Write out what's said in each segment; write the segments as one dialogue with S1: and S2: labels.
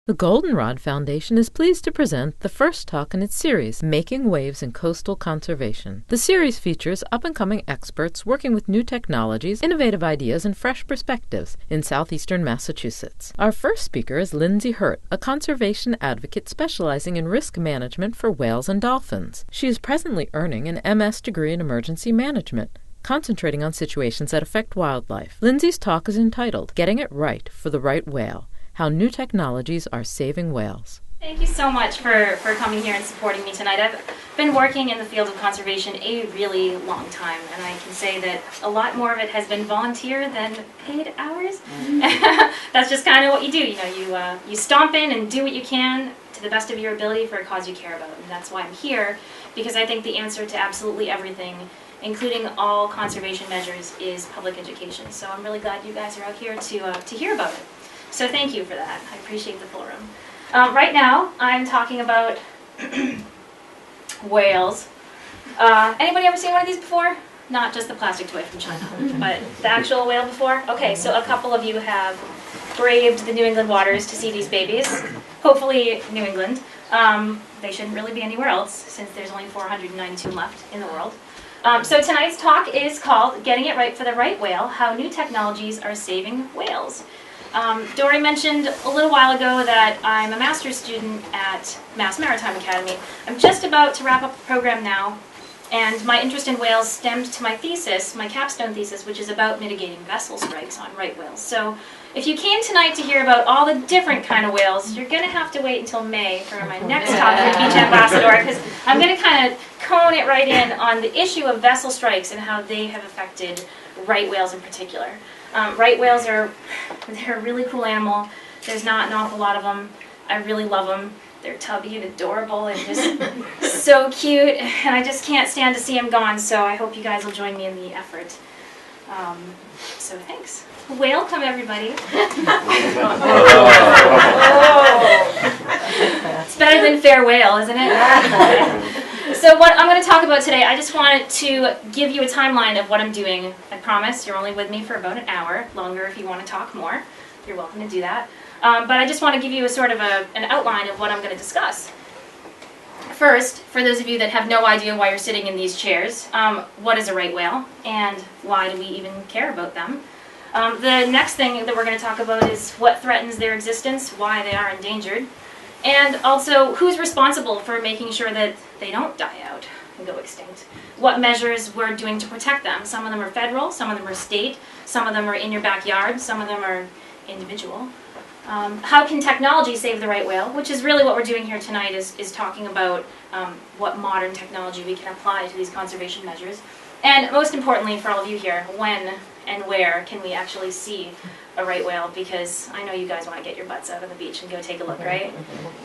S1: The Goldenrod Foundation is pleased to present the first talk in its series, Making Waves in Coastal Conservation. The series features up-and-coming experts working with new technologies, innovative ideas, and fresh perspectives in southeastern Massachusetts. Our first speaker is Lindsay Hurt, a conservation advocate specializing in risk management for whales and dolphins. She is presently earning an MS degree in emergency management, concentrating on situations that affect wildlife. Lindsay's talk is entitled, Getting It Right for the Right Whale: How New Technologies Are Saving Whales.
S2: Thank you so much for coming here and supporting me tonight. I've been working in the field of conservation a really long time, and I can say that a lot more of it has been volunteer than paid hours. That's just kind of what you do. You stomp in and do what you can to the best of your ability for a cause you care about. And that's why I'm here, because I think the answer to absolutely everything, including all conservation measures, is public education. So I'm really glad you guys are out here to hear about it. So thank you for that. I appreciate the full room. Right now, I'm talking about whales. Anybody ever seen one of these before? Not just the plastic toy from China, but the actual whale before? Okay, so a couple of you have braved the New England waters to see these babies. Hopefully New England. They shouldn't really be anywhere else, since there's only 492 left in the world. So tonight's talk is called Getting It Right for the Right Whale: How New Technologies Are Saving Whales. Dory mentioned a little while ago that I'm a master's student at Mass Maritime Academy. I'm just about to wrap up the program now, and my interest in whales stemmed to my thesis, my capstone thesis, which is about mitigating vessel strikes on right whales. So if you came tonight to hear about all the different kind of whales, you're going to have to wait until May for my next talk for Beach Ambassador, because I'm going to kind of cone it right in on the issue of vessel strikes and how they have affected right whales in particular. Right whales they're a really cool animal. There's not an awful lot of them. I really love them. They're tubby and adorable and just so cute, and I just can't stand to see them gone, so I hope you guys will join me in the effort. So thanks. Welcome, everybody. It's better than farewell, isn't it? So what I'm going to talk about today, I just wanted to give you a timeline of what I'm doing. I promise you're only with me for about an hour, longer if you want to talk more. You're welcome to do that. But I just want to give you a sort of an outline of what I'm going to discuss. First, for those of you that have no idea why you're sitting in these chairs, what is a right whale and why do we even care about them? The next thing that we're going to talk about is what threatens their existence, why they are endangered, and also who's responsible for making sure that they don't die out and go extinct. What measures we're doing to protect them. Some of them are federal, some of them are state, some of them are in your backyard, some of them are individual. How can technology save the right whale? Which is really what we're doing here tonight, is talking about what modern technology we can apply to these conservation measures. And most importantly for all of you here, when and where can we actually see a right whale? Because I know you guys want to get your butts out on the beach and go take a look, right?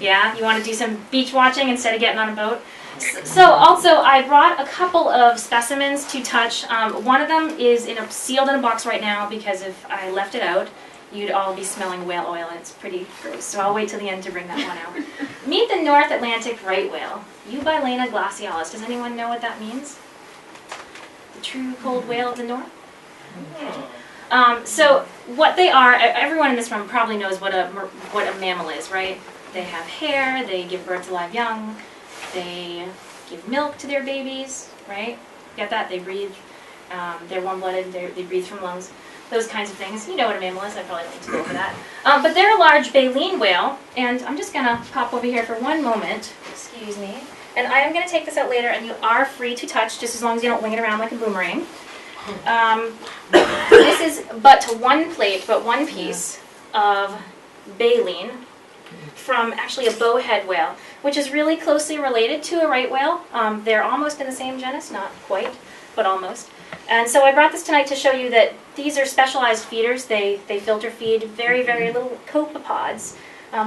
S2: Yeah? You want to do some beach watching instead of getting on a boat? So also I brought a couple of specimens to touch. One of them is sealed in a box right now, because if I left it out, you'd all be smelling whale oil, and it's pretty gross. So I'll wait till the end to bring that one out. Meet the North Atlantic right whale, Eubalena glacialis. Does anyone know what that means? The true cold whale of the north? So what they are, everyone in this room probably knows what a mammal is, right? They have hair, they give birth to live young, they give milk to their babies, right? Get that? They breathe, they're warm-blooded, they breathe from lungs, those kinds of things. You know what a mammal is, I probably don't need to go over that. But they're a large baleen whale, and I'm just going to pop over here for one moment, excuse me, and I am going to take this out later, and you are free to touch, just as long as you don't wing it around like a boomerang. This is but one piece of baleen from actually a bowhead whale, which is really closely related to a right whale. They're almost in the same genus, not quite, but almost. And so I brought this tonight to show you that these are specialized feeders. They filter feed very, very little copepods,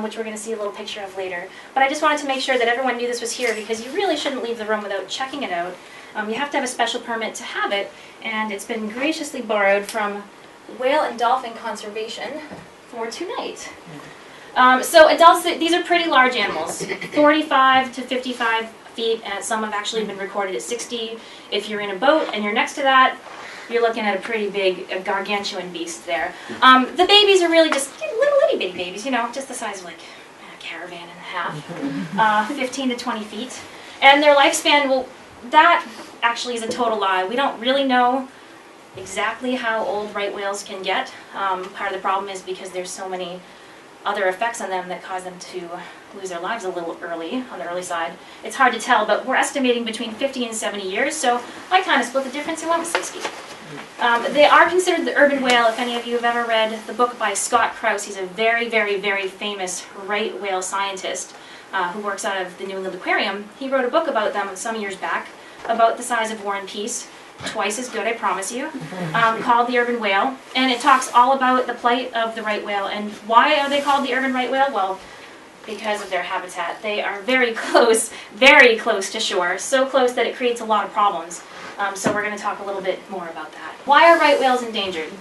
S2: which we're going to see a little picture of later. But I just wanted to make sure that everyone knew this was here, because you really shouldn't leave the room without checking it out. You have to have a special permit to have it, and it's been graciously borrowed from Whale and Dolphin Conservation for tonight. So adults, these are pretty large animals, 45 to 55 feet, and some have actually been recorded at 60. If you're in a boat and you're next to that, you're looking at a pretty big, gargantuan beast there. The babies are really just little itty bitty babies, you know, just the size of like caravan and a half, 15 to 20 feet. And their lifespan, well, that actually is a total lie. We don't really know exactly how old right whales can get. Part of the problem is because there's so many other effects on them that cause them to lose their lives a little early, on the early side. It's hard to tell, but we're estimating between 50 and 70 years, so I kind of split the difference and went with 60. They are considered the urban whale. If any of you have ever read the book by Scott Krause, he's a very, very, very famous right whale scientist who works out of the New England Aquarium. He wrote a book about them some years back, about the size of War and Peace, twice as good, I promise you, called the urban whale. And it talks all about the plight of the right whale. And why are they called the urban right whale? Well, because of their habitat. They are very close to shore, so close that it creates a lot of problems. So we're going to talk a little bit more about that. Why are right whales endangered?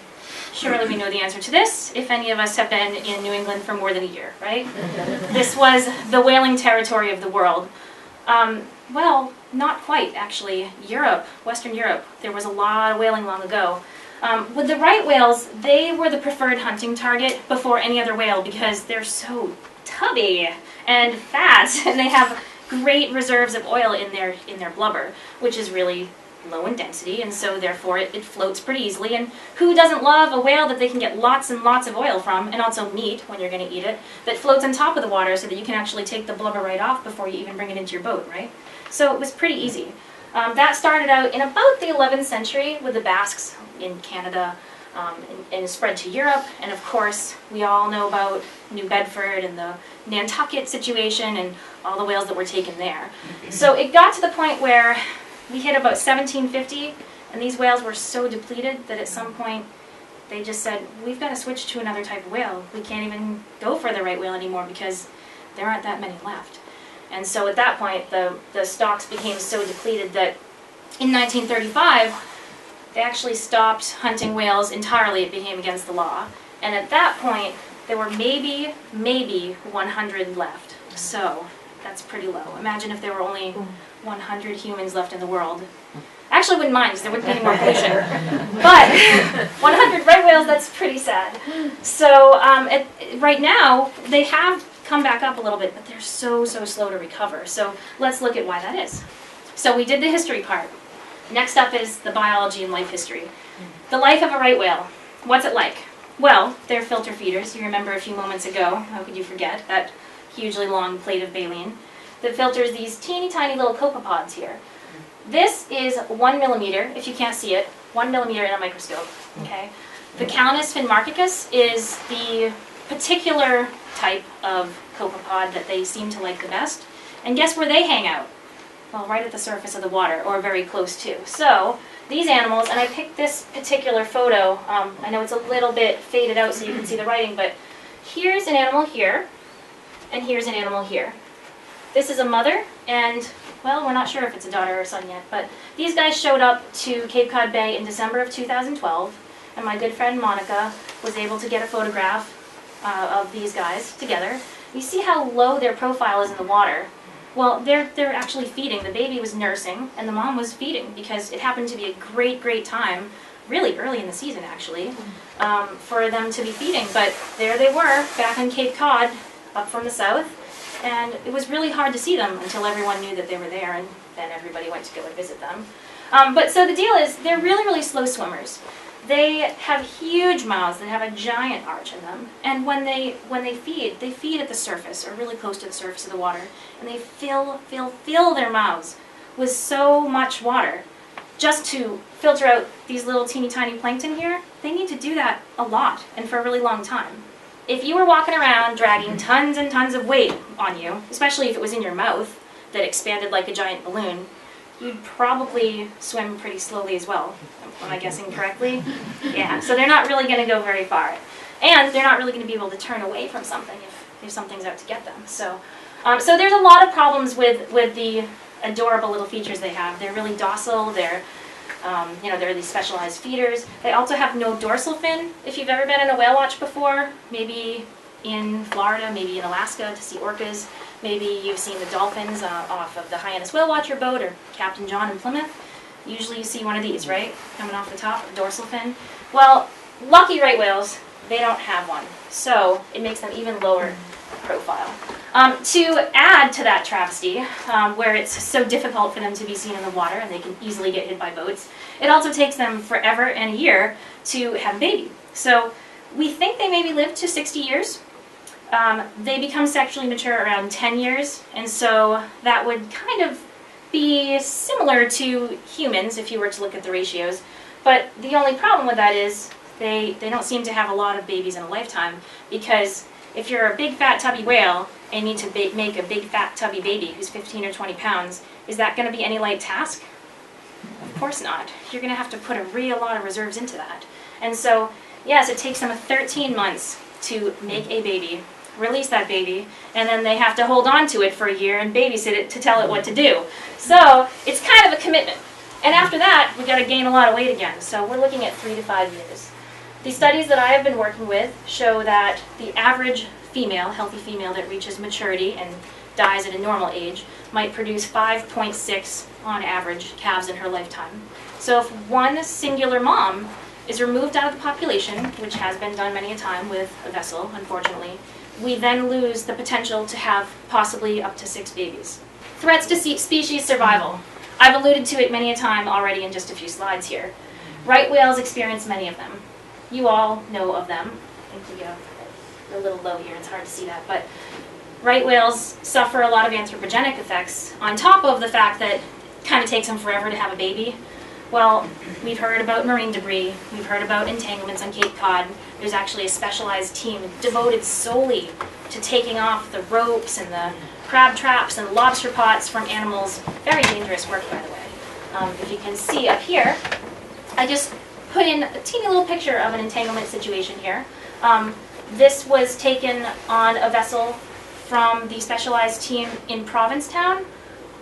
S2: Surely we know the answer to this, if any of us have been in New England for more than a year, right? This was the whaling territory of the world. Well, not quite, actually. Europe, Western Europe, there was a lot of whaling long ago. With the right whales, they were the preferred hunting target before any other whale because they're so tubby and fat, and they have great reserves of oil in their blubber, which is really low in density, and so therefore it floats pretty easily. And who doesn't love a whale that they can get lots and lots of oil from, and also meat when you're going to eat it, that floats on top of the water so that you can actually take the blubber right off before you even bring it into your boat, right? So it was pretty easy. That started out in about the 11th century with the Basques in Canada, and spread to Europe. And of course, we all know about New Bedford and the Nantucket situation and all the whales that were taken there. So it got to the point where we hit about 1750, and these whales were so depleted that at some point they just said, we've got to switch to another type of whale. We can't even go for the right whale anymore because there aren't that many left. And so at that point, the stocks became so depleted that in 1935, they actually stopped hunting whales entirely. It became against the law. And at that point, there were maybe 100 left. So that's pretty low. Imagine if there were only 100 humans left in the world. I actually wouldn't mind because there wouldn't be any more pollution. But 100 right whales, that's pretty sad. So right now, they have come back up a little bit, but they're so slow to recover. So let's look at why that is. So we did the history part. Next up is the biology and life history. The life of a right whale. What's it like? Well, they're filter feeders. You remember a few moments ago, how could you forget, that hugely long plate of baleen that filters these teeny tiny little copepods here. This is 1 millimeter, if you can't see it, 1 millimeter in a microscope. Okay. The Calanus finmarchicus is the particular type of copepod that they seem to like the best. And guess where they hang out? Well, right at the surface of the water, or very close to. So these animals, and I picked this particular photo, I know it's a little bit faded out so you can see the writing, but here's an animal here, and here's an animal here. This is a mother, and, well, we're not sure if it's a daughter or son yet, but these guys showed up to Cape Cod Bay in December of 2012, and my good friend Monica was able to get a photograph of these guys together. You see how low their profile is in the water. Well, they're actually feeding. The baby was nursing, and the mom was feeding because it happened to be a great time, really early in the season actually, for them to be feeding. But there they were, back on Cape Cod, up from the south, and it was really hard to see them until everyone knew that they were there, and then everybody went to go and visit them. But so the deal is, they're really slow swimmers. They have huge mouths that have a giant arch in them, and when they feed at the surface, or really close to the surface of the water, and they fill their mouths with so much water just to filter out these little teeny tiny plankton here. They need to do that a lot, and for a really long time. If you were walking around dragging tons and tons of weight on you, especially if it was in your mouth that expanded like a giant balloon, you'd probably swim pretty slowly as well. Am I guessing correctly? Yeah, so they're not really going to go very far. And they're not really going to be able to turn away from something if something's out to get them. So there's a lot of problems with the adorable little features they have. They're really docile. They're these specialized feeders. They also have no dorsal fin. If you've ever been in a whale watch before, maybe in Florida, maybe in Alaska to see orcas, maybe you've seen the dolphins off of the Hyannis Whale Watcher boat or Captain John in Plymouth. Usually you see one of these, right? Coming off the top, a dorsal fin. Well, lucky right whales, they don't have one. So it makes them even lower profile. To add to that travesty, where it's so difficult for them to be seen in the water and they can easily get hit by boats, it also takes them forever and a year to have a baby. So we think they maybe live to 60 years. They become sexually mature around 10 years, and so that would kind of be similar to humans if you were to look at the ratios. But the only problem with that is they don't seem to have a lot of babies in a lifetime, because if you're a big fat tubby whale and need to make a big fat tubby baby who's 15 or 20 pounds, is that going to be any light task? Of course not. You're going to have to put a real lot of reserves into that. And so, yes, it takes them 13 months to make a baby, release that baby, and then they have to hold on to it for a year and babysit it to tell it what to do. So it's kind of a commitment. And after that, we've got to gain a lot of weight again. So we're looking at 3 to 5 years. The studies that I have been working with show that the average female, healthy female that reaches maturity and dies at a normal age, might produce 5.6 on average calves in her lifetime. So if one singular mom is removed out of the population, which has been done many a time with a vessel, unfortunately, we then lose the potential to have possibly up to 6 babies. Threats to species survival. I've alluded to it many a time already in just a few slides here. Right whales experience many of them. You all know of them. I think we have a little low here, it's hard to see that, but right whales suffer a lot of anthropogenic effects on top of the fact that it kind of takes them forever to have a baby. Well, we've heard about marine debris, we've heard about entanglements on Cape Cod. There's actually a specialized team devoted solely to taking off the ropes and the crab traps and lobster pots from animals. Very dangerous work, by the way. If you can see up here, I just put in a teeny little picture of an entanglement situation here. This was taken on a vessel from the specialized team in Provincetown.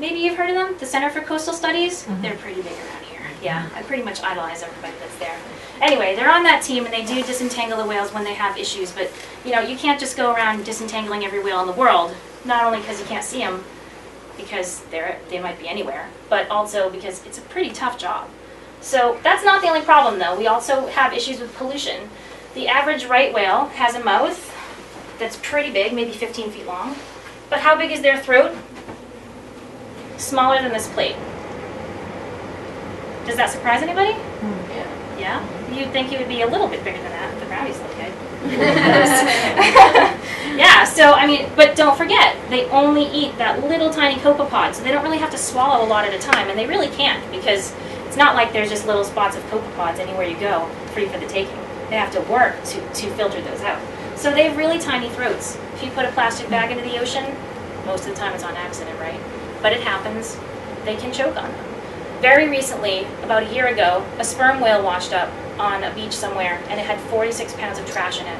S2: Maybe you've heard of them, the Center for Coastal Studies. They're pretty big around here. Yeah, I pretty much idolize everybody that's there. Anyway, they're on that team and they do disentangle the whales when they have issues, but you can't just go around disentangling every whale in the world, not only because you can't see them, because they might be anywhere, but also because it's a pretty tough job. So that's not the only problem though. We also have issues with pollution. The average right whale has a mouth that's pretty big, maybe 15 feet long, but how big is their throat? Smaller than this plate. Does that surprise anybody?
S3: Yeah.
S2: Yeah? You'd think it would be a little bit bigger than that. The brownies look good. Yeah, so but don't forget, they only eat that little tiny copepod, so they don't really have to swallow a lot at a time, and they really can't, because it's not like there's just little spots of copepods anywhere you go, free for the taking. They have to work to filter those out. So they have really tiny throats. If you put a plastic bag into the ocean, most of the time it's on accident, right? But it happens. They can choke on them. Very recently, about a year ago, a sperm whale washed up on a beach somewhere, and it had 46 pounds of trash in it.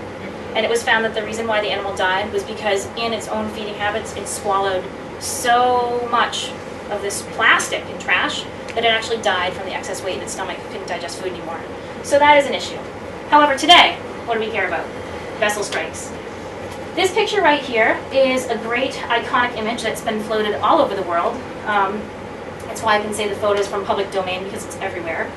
S2: And it was found that the reason why the animal died was because in its own feeding habits, it swallowed so much of this plastic and trash that it actually died from the excess weight in its stomach. It couldn't digest food anymore. So that is an issue. However, today, what do we care about? Vessel strikes. This picture right here is a great iconic image that's been floated all over the world. That's why I can say the photo is from public domain, because it's everywhere.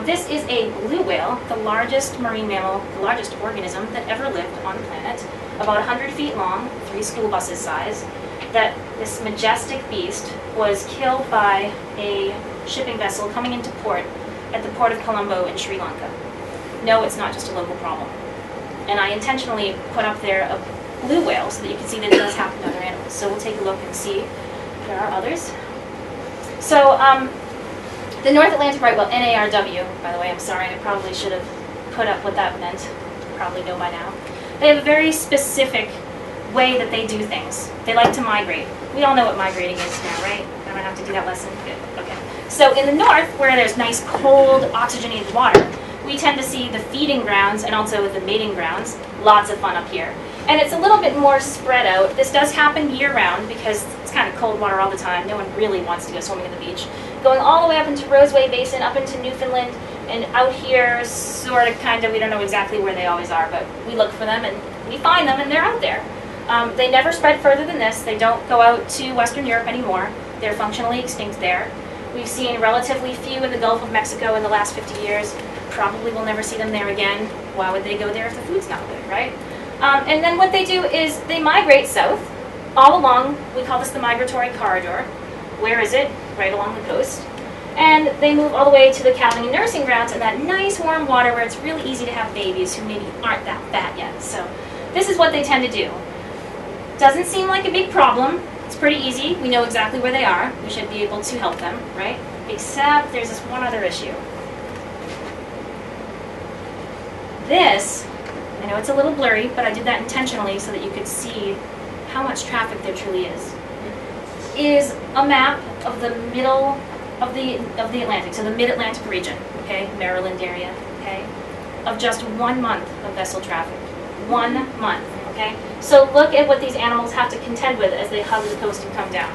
S2: This is a blue whale, the largest marine mammal, the largest organism that ever lived on the planet. About 100 feet long, 3 school buses size. That this majestic beast was killed by a shipping vessel coming into port at the port of Colombo in Sri Lanka. No, it's not just a local problem. And I intentionally put up there a blue whale so that you can see that it does happen to other animals. So we'll take a look and see if there are others. So the North Atlantic right whale, NARW, by the way, I'm sorry, I probably should have put up what that meant. You probably know by now. They have a very specific way that they do things. They like to migrate. We all know what migrating is now, right? I don't have to do that lesson? Good, okay. So in the north, where there's nice, cold, oxygenated water, we tend to see the feeding grounds and also the mating grounds. Lots of fun up here. And it's a little bit more spread out. This does happen year-round because it's kind of cold water all the time. No one really wants to go swimming at the beach. Going all the way up into Roseway Basin, up into Newfoundland, and out here, sort of, kind of, we don't know exactly where they always are, but we look for them and we find them and they're out there. They never spread further than this. They don't go out to Western Europe anymore. They're functionally extinct there. We've seen relatively few in the Gulf of Mexico in the last 50 years. Probably will never see them there again. Why would they go there if the food's not good, right? And then what they do is they migrate south, all along, we call this the migratory corridor. Where is it? Right along the coast. And they move all the way to the calving and nursing grounds in that nice warm water where it's really easy to have babies who maybe aren't that fat yet. So this is what they tend to do. Doesn't seem like a big problem. It's pretty easy. We know exactly where they are. We should be able to help them, right? Except there's this one other issue. This, I know it's a little blurry, but I did that intentionally so that you could see how much traffic there truly is a map of the middle of the Atlantic, so the mid-Atlantic region, okay, Maryland area, okay, of just 1 month of vessel traffic. 1 month, okay? So look at what these animals have to contend with as they hug the coast and come down.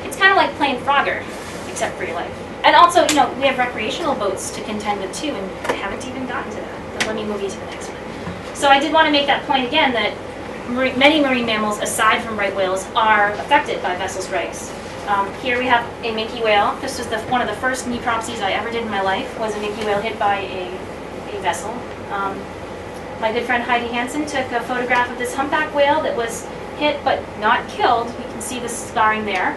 S2: It's kind of like playing Frogger, except for your life. And also, you know, we have recreational boats to contend with too, and I haven't even gotten to that. But let me move you to the next one. So I did want to make that point again that many marine mammals, aside from right whales, are affected by vessel strikes. Here we have a minke whale. This was one of the first necropsies I ever did in my life, was a minke whale hit by a vessel. My good friend Heidi Hansen took a photograph of this humpback whale that was hit but not killed. You can see the scarring there.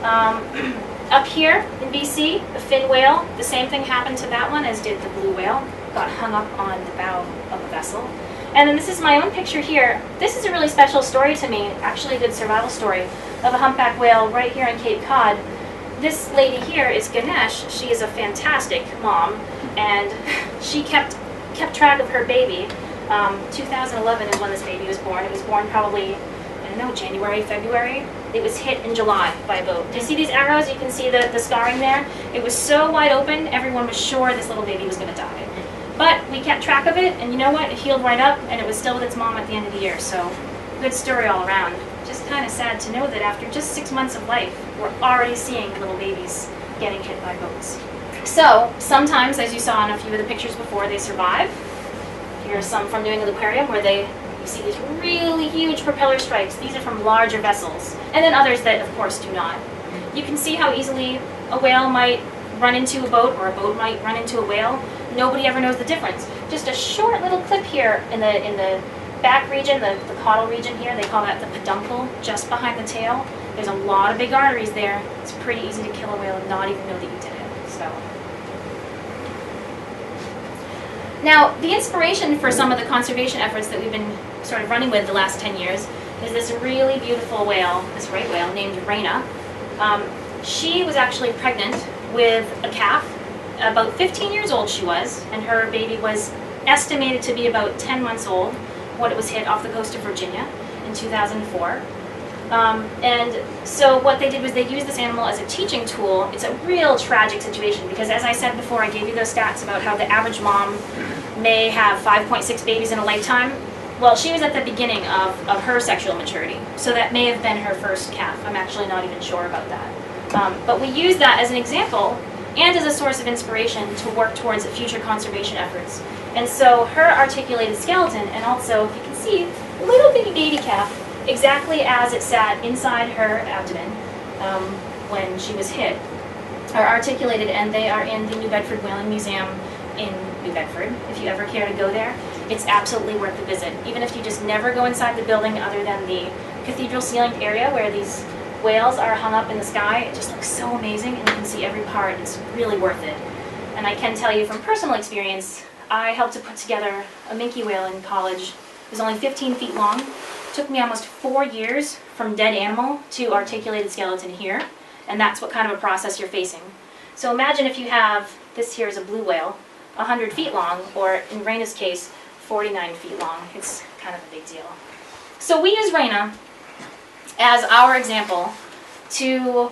S2: Up here in BC, the fin whale, the same thing happened to that one as did the blue whale. Got hung up on the bow of a vessel. And then this is my own picture here. This is a really special story to me, actually a good survival story, of a humpback whale right here in Cape Cod. This lady here is Ganesh. She is a fantastic mom, and she kept track of her baby. 2011 is when this baby was born. It was born probably, I don't know, January, February. It was hit in July by a boat. Do you see these arrows? You can see the scarring there. It was so wide open, everyone was sure this little baby was going to die. But we kept track of it, and you know what? It healed right up, and it was still with its mom at the end of the year. So, good story all around. Just kind of sad to know that after just 6 months of life, we're already seeing little babies getting hit by boats. So, sometimes, as you saw in a few of the pictures before, they survive. Here are some from New England Aquarium where you see these really huge propeller strikes. These are from larger vessels. And then others that, of course, do not. You can see how easily a whale might run into a boat, or a boat might run into a whale. Nobody ever knows the difference. Just a short little clip here in the back region, the caudal region here, they call that the peduncle, just behind the tail. There's a lot of big arteries there. It's pretty easy to kill a whale and not even know that you did it. So, now, the inspiration for some of the conservation efforts that we've been sort of running with the last 10 years is this really beautiful whale, this right whale named Raina. She was actually pregnant with a calf. About 15 years old she was, and her baby was estimated to be about 10 months old when it was hit off the coast of Virginia in 2004. And so what they did was they used this animal as a teaching tool. It's a real tragic situation because, as I said before, I gave you those stats about how the average mom may have 5.6 babies in a lifetime. Well, she was at the beginning of her sexual maturity, so that may have been her first calf. I'm actually not even sure about that. But we use that as an example and as a source of inspiration to work towards future conservation efforts. And so her articulated skeleton, and also, if you can see, a little bitty baby calf, exactly as it sat inside her abdomen when she was hit, are articulated, and they are in the New Bedford Whaling Museum in New Bedford. If you ever care to go there, it's absolutely worth the visit. Even if you just never go inside the building other than the cathedral ceilinged area where these whales are hung up in the sky, it just looks so amazing, and you can see every part. It's really worth it. And I can tell you from personal experience, I helped to put together a minke whale in college. It was only 15 feet long. It took me almost 4 years from dead animal to articulated skeleton here, and that's what kind of a process you're facing. So imagine if you have, this here is a blue whale, 100 feet long, or in Raina's case, 49 feet long. It's kind of a big deal. So we use Raina as our example to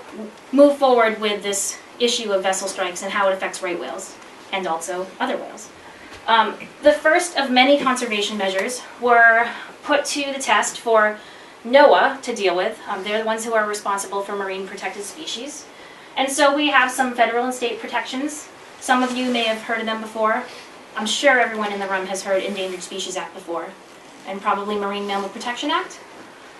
S2: move forward with this issue of vessel strikes and how it affects right whales and also other whales. The first of many conservation measures were put to the test for NOAA to deal with. They're the ones who are responsible for marine protected species. And so we have some federal and state protections. Some of you may have heard of them before. I'm sure everyone in the room has heard Endangered Species Act before, and probably Marine Mammal Protection Act.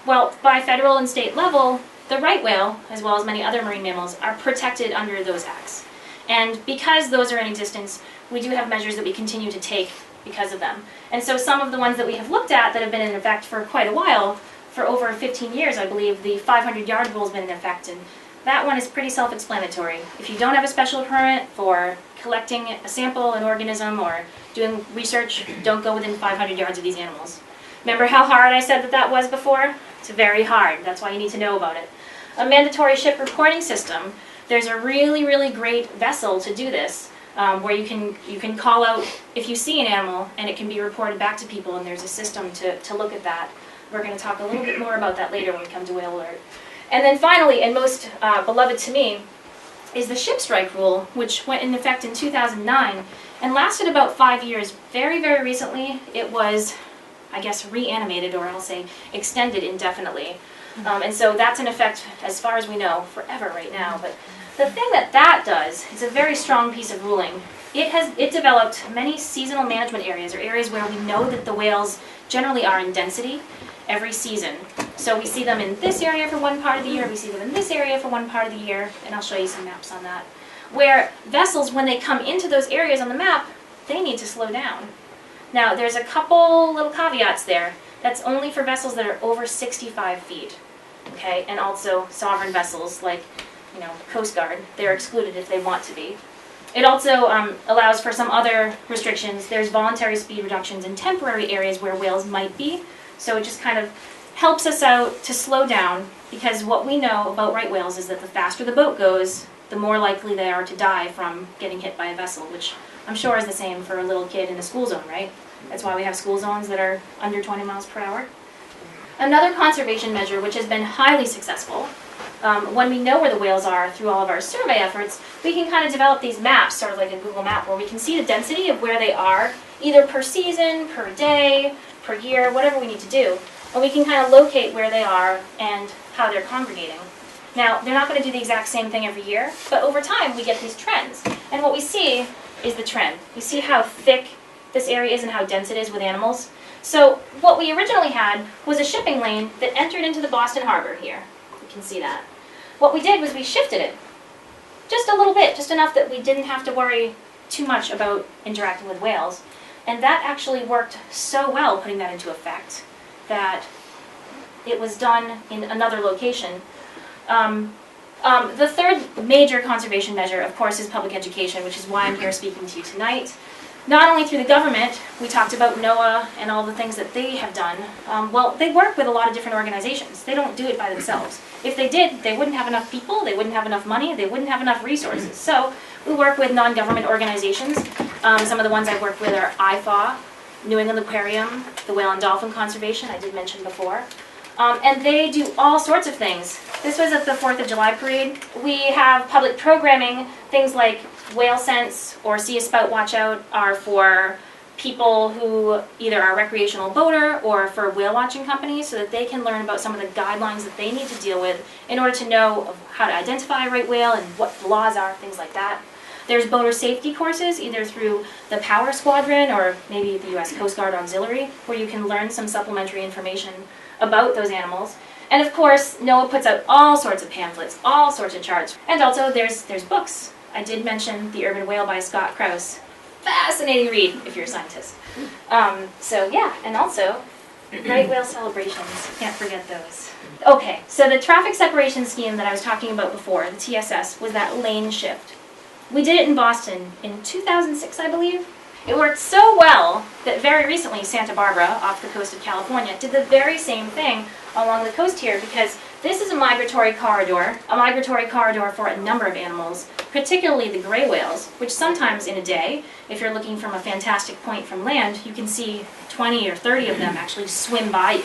S2: Well, by federal and state level, the right whale, as well as many other marine mammals, are protected under those acts. And because those are in existence, we do have measures that we continue to take because of them. And so some of the ones that we have looked at that have been in effect for quite a while for over 15 years, I believe, the 500-yard rule has been in effect, and that one is pretty self-explanatory. If you don't have a special permit for collecting a sample, an organism, or doing research, don't go within 500 yards of these animals. Remember how hard I said that that was before? It's very hard. That's why you need to know about it. A mandatory ship reporting system. There's a really, really great vessel to do this, where you can call out if you see an animal, and it can be reported back to people, and there's a system to look at that. We're going to talk a little bit more about that later when we come to Whale Alert. And then finally, and most beloved to me, is the ship strike rule, which went in effect in 2009 and lasted about 5 years. Very, very recently, it was, I guess, reanimated, or I'll say extended indefinitely. And so that's in effect, as far as we know, forever right now. But the thing that does, it's a very strong piece of ruling. It developed many seasonal management areas, or areas where we know that the whales generally are in density every season. So we see them in this area for one part of the year, we see them in this area for one part of the year, and I'll show you some maps on that. Where vessels, when they come into those areas on the map, they need to slow down. Now, there's a couple little caveats there. That's only for vessels that are over 65 feet, okay? And also sovereign vessels like, Coast Guard, they're excluded if they want to be. It also allows for some other restrictions. There's voluntary speed reductions in temporary areas where whales might be. So it just kind of helps us out to slow down, because what we know about right whales is that the faster the boat goes, the more likely they are to die from getting hit by a vessel, which I'm sure is the same for a little kid in a school zone, right? That's why we have school zones that are under 20 miles per hour. Another conservation measure, which has been highly successful, when we know where the whales are through all of our survey efforts, we can kind of develop these maps, sort of like a Google map, where we can see the density of where they are, either per season, per day, per year, whatever we need to do. And we can kind of locate where they are and how they're congregating. Now, they're not going to do the exact same thing every year, but over time we get these trends. And what we see is the trend. You see how thick this area is and how dense it is with animals? So what we originally had was a shipping lane that entered into the Boston Harbor here. You can see that. What we did was we shifted it just a little bit, just enough that we didn't have to worry too much about interacting with whales. And that actually worked so well, putting that into effect, that it was done in another location. The third major conservation measure, of course, is public education, which is why I'm here speaking to you tonight. Not only through the government, we talked about NOAA and all the things that they have done. Well, they work with a lot of different organizations. They don't do it by themselves. If they did, they wouldn't have enough people, they wouldn't have enough money, they wouldn't have enough resources. So we work with non-government organizations. Some of the ones I've worked with are IFAW, New England Aquarium, the Whale and Dolphin Conservation, I did mention before. And they do all sorts of things. This was at the 4th of July parade. We have public programming. Things like Whale Sense or See a Spout Watch Out are for people who either are recreational boater or for whale watching companies, so that they can learn about some of the guidelines that they need to deal with in order to know how to identify a right whale and what the laws are, things like that. There's boater safety courses, either through the Power Squadron or maybe the U.S. Coast Guard Auxiliary, where you can learn some supplementary information about those animals. And of course, NOAA puts out all sorts of pamphlets, all sorts of charts. And also there's books. I did mention The Urban Whale by Scott Krauss. Fascinating read if you're a scientist. So yeah, and also right whale celebrations. Can't forget those. Okay, so the traffic separation scheme that I was talking about before, the TSS, was that lane shift. We did it in Boston in 2006, I believe. It worked so well that very recently Santa Barbara, off the coast of California, did the very same thing along the coast here, because this is a migratory corridor for a number of animals, particularly the gray whales, which sometimes in a day, if you're looking from a fantastic point from land, you can see 20 or 30 of them actually swim by you.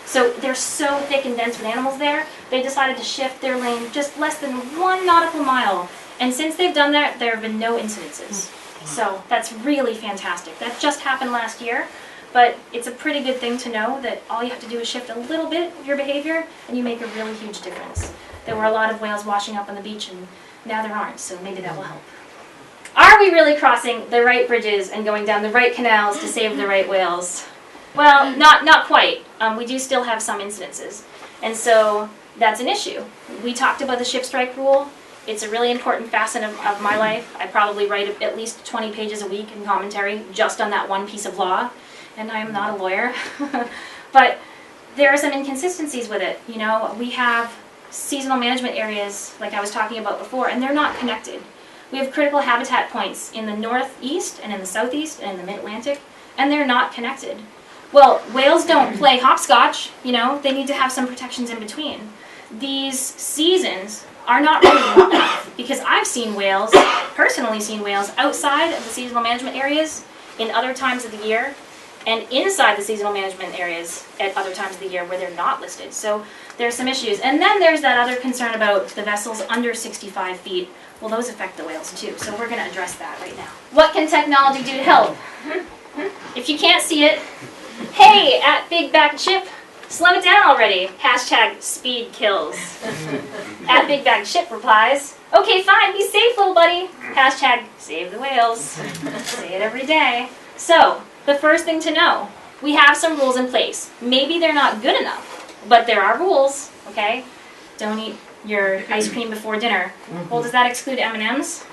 S2: So they're so thick and dense with animals there, they decided to shift their lane just less than 1 nautical mile. And since they've done that, there have been no incidences. So that's really fantastic. That just happened last year, but it's a pretty good thing to know that all you have to do is shift a little bit of your behavior and you make a really huge difference. There were a lot of whales washing up on the beach and now there aren't, so maybe that will help. Are we really crossing the right bridges and going down the right canals to save the right whales? Well, not quite. We do still have some incidences, and so that's an issue. We talked about the ship strike rule. It's a really important facet of my life. I probably write at least 20 pages a week in commentary just on that one piece of law, and I am not a lawyer. But there are some inconsistencies with it. You know, we have seasonal management areas, like I was talking about before, and they're not connected. We have critical habitat points in the northeast and in the southeast and in the mid-Atlantic, and they're not connected. Well, whales don't play hopscotch, you know, they need to have some protections in between. These seasons are not really long enough, because I've seen whales, personally seen whales, outside of the seasonal management areas in other times of the year, and inside the seasonal management areas at other times of the year where they're not listed. So there's some issues. And then there's that other concern about the vessels under 65 feet. Well, those affect the whales too, so we're going to address that right now. What can technology do to help? If you can't see it, hey, at Big Back Chip, slow it down already. Hashtag speed kills. At Big Back Chip replies, okay, fine, be safe, little buddy. Hashtag save the whales. Say it every day. So, the first thing to know, we have some rules in place. Maybe they're not good enough, but there are rules, okay? Don't eat your ice cream before dinner. Well, does that exclude M&Ms?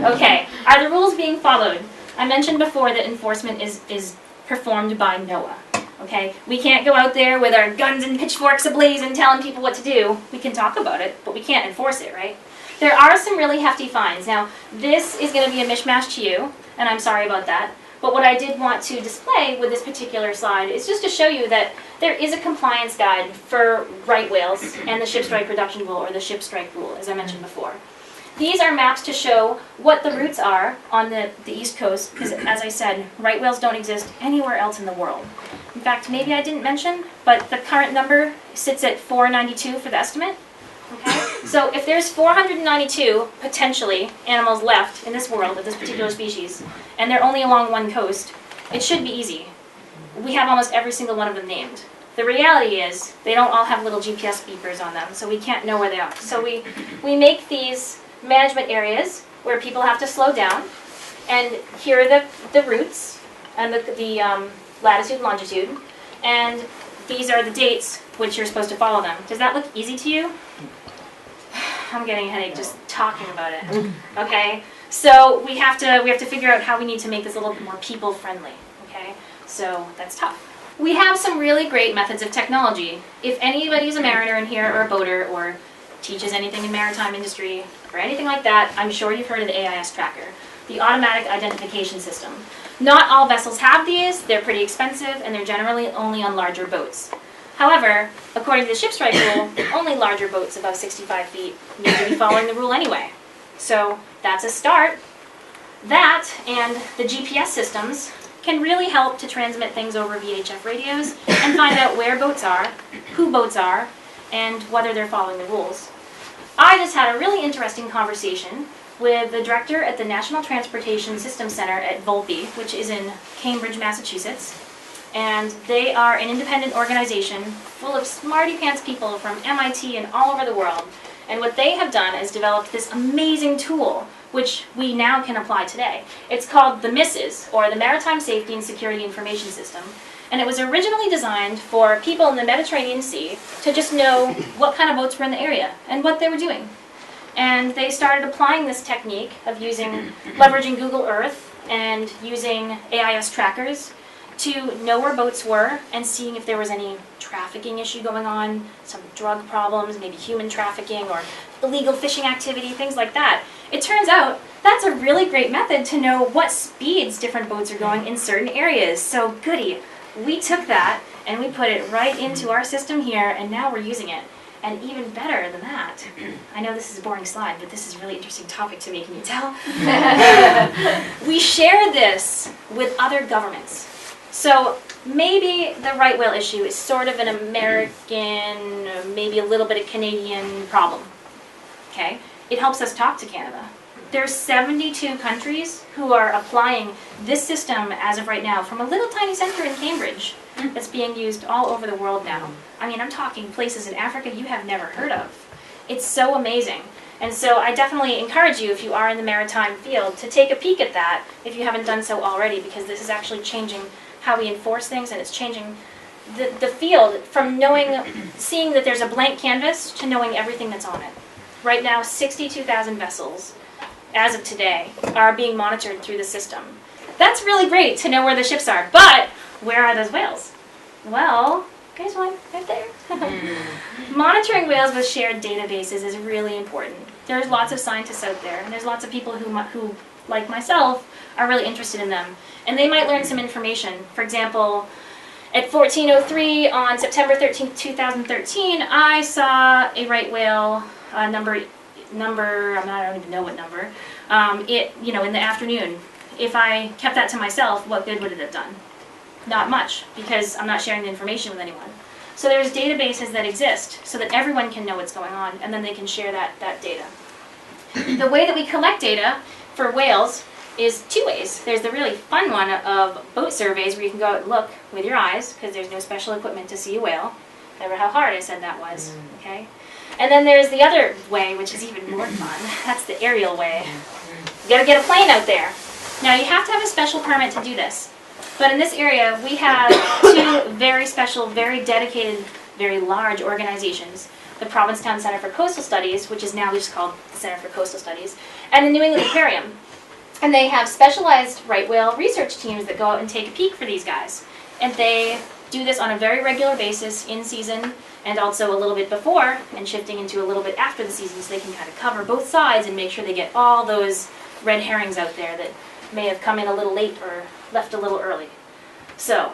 S2: Okay, are the rules being followed? I mentioned before that enforcement is performed by NOAA, okay? We can't go out there with our guns and pitchforks ablaze and telling people what to do. We can talk about it, but we can't enforce it, right? There are some really hefty fines. Now, this is going to be a mishmash to you, and I'm sorry about that. But what I did want to display with this particular slide is just to show you that there is a compliance guide for right whales and the ship strike reduction rule, or the ship strike rule, as I mentioned before. These are maps to show what the routes are on the East Coast, because as I said, right whales don't exist anywhere else in the world. In fact, maybe I didn't mention, but the current number sits at 492 for the estimate. Okay? So if there's 492, potentially, animals left in this world of this particular species, and they're only along one coast, it should be easy. We have almost every single one of them named. The reality is, they don't all have little GPS beepers on them, so we can't know where they are. So we make these management areas where people have to slow down, and here are the routes, and the latitude and longitude, and these are the dates which you're supposed to follow them. Does that look easy to you? I'm getting a headache just talking about it. Okay, so we have to figure out how we need to make this a little bit more people friendly. Okay, so that's tough. We have some really great methods of technology. If anybody's a mariner in here, or a boater, or teaches anything in maritime industry, or anything like that, I'm sure you've heard of the AIS tracker, the automatic identification system. Not all vessels have these. They're pretty expensive, and they're generally only on larger boats. However, according to the ship strike rule, only larger boats above 65 feet need to be following the rule anyway. So that's a start. That and the GPS systems can really help to transmit things over VHF radios and find out where boats are, who boats are, and whether they're following the rules. I just had a really interesting conversation with the director at the National Transportation Systems Center at Volpe, which is in Cambridge, Massachusetts. And they are an independent organization full of smarty-pants people from MIT and all over the world. And what they have done is developed this amazing tool, which we now can apply today. It's called the MISSIS, or the Maritime Safety and Security Information System. And it was originally designed for people in the Mediterranean Sea to just know what kind of boats were in the area and what they were doing. And they started applying this technique of leveraging Google Earth and using AIS trackers to know where boats were and seeing if there was any trafficking issue going on, some drug problems, maybe human trafficking or illegal fishing activity, things like that. It turns out that's a really great method to know what speeds different boats are going in certain areas. So goody, we took that and we put it right into our system here, and now we're using it. And even better than that, I know this is a boring slide, but this is a really interesting topic to me, can you tell? We share this with other governments. So maybe the right whale issue is sort of an American, maybe a little bit of Canadian problem. Okay? It helps us talk to Canada. There's 72 countries who are applying this system as of right now from a little tiny center in Cambridge that's being used all over the world now. I mean, I'm talking places in Africa you have never heard of. It's so amazing. And so I definitely encourage you, if you are in the maritime field, to take a peek at that if you haven't done so already, because this is actually changing how we enforce things, and it's changing the field from seeing that there's a blank canvas to knowing everything that's on it. Right now, 62,000 vessels, as of today, are being monitored through the system. That's really great to know where the ships are, but where are those whales? Well, There's one right there. Monitoring whales with shared databases is really important. There's lots of scientists out there, and there's lots of people who, like myself, are really interested in them. And they might learn some information. For example, at 14:03 on September 13th, 2013, I saw a right whale number, I don't even know what number, in the afternoon. If I kept that to myself, what good would it have done? Not much, because I'm not sharing the information with anyone. So there's databases that exist so that everyone can know what's going on, and then they can share that data. The way that we collect data for whales is two ways. There's the really fun one of boat surveys where you can go out and look with your eyes, because there's no special equipment to see a whale. Remember how hard I said that was, okay? And then there's the other way, which is even more fun. That's the aerial way. You gotta get a plane out there. Now you have to have a special permit to do this. But in this area, we have two very special, very dedicated, very large organizations. The Provincetown Center for Coastal Studies, which is now just called the Center for Coastal Studies, and the New England Aquarium. And they have specialized right whale research teams that go out and take a peek for these guys. And they do this on a very regular basis, in season, and also a little bit before, and shifting into a little bit after the season, so they can kind of cover both sides and make sure they get all those red herrings out there that may have come in a little late or left a little early. So,